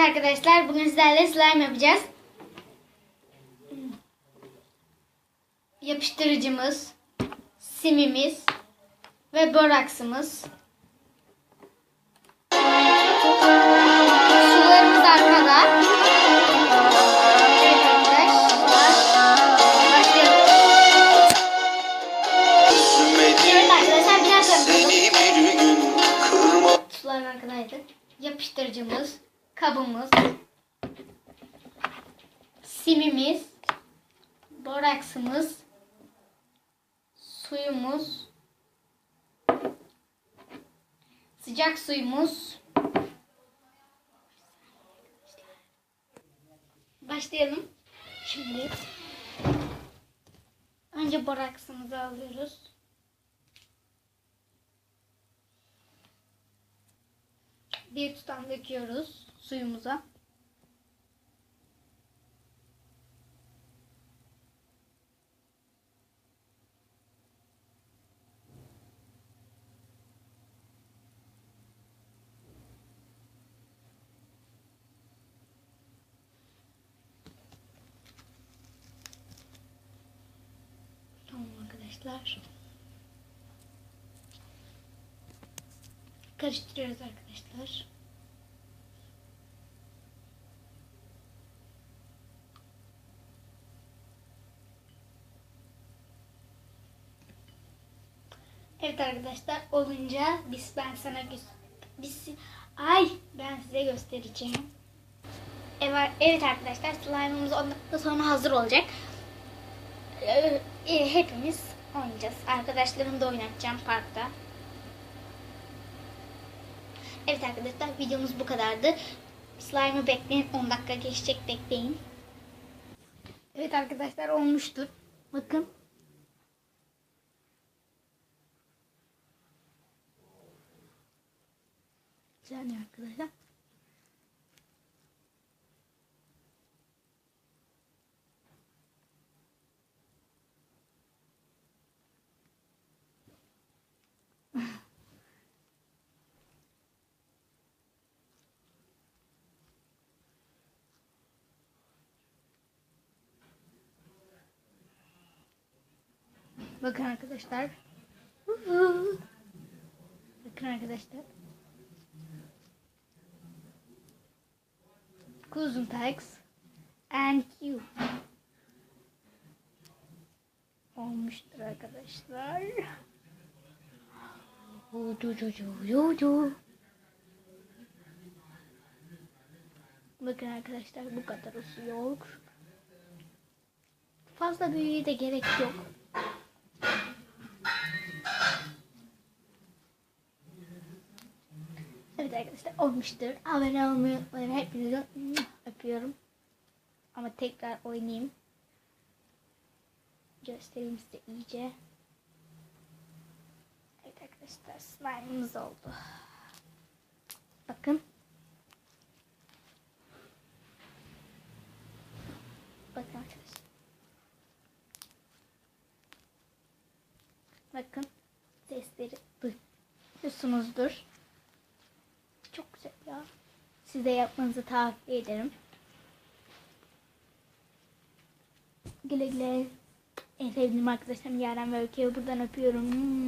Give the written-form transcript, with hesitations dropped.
arkadaşlar, bugün sizlerle slime yapacağız. Yapıştırıcımız, simimiz ve boraksımız. Sularımız arkada. Evet arkadaşlar, başlayalım. Evet arkadaşlar, biraz yapalım. Sular arkadaydı. Yapıştırıcımız, kabımız, simimiz, boraksımız, suyumuz, sıcak suyumuz. Başlayalım. Şimdi önce boraksımızı alıyoruz. Bir tutam döküyoruz suyumuza. Tamam arkadaşlar. Karıştırıyoruz arkadaşlar. Evet arkadaşlar, olunca ben size göstereceğim. Evet arkadaşlar, slime'ımız 10 dakika sonra hazır olacak. Hepimiz oynayacağız. Arkadaşlarımı da oynatacağım parkta. Evet arkadaşlar, videomuz bu kadardı. Slime'ı bekleyin, 10 dakika geçecek, bekleyin. Evet arkadaşlar, olmuştur. Bakın. Güzel arkadaşlar. Bakın arkadaşlar. Bakın arkadaşlar. Kuzentex and you. Olmuştur arkadaşlar. Bakın arkadaşlar, bu kadar oluyor. Fazla büyüğe de gerek yok. Evet arkadaşlar, olmuştur. Abone olmayı unutmayın. Hepinizi öpüyorum. Ama tekrar oynayayım. Göstereyim size iyice. Evet arkadaşlar, slime'ımız oldu. Bakın. Bakın arkadaşlar. Bakın. Sesleri duyuyorsunuzdur. Çok güzel ya. Size yapmanızı tavsiye ederim. Güle güle. En sevdiğim arkadaşlarım Yaren ve Öykü'yü buradan öpüyorum.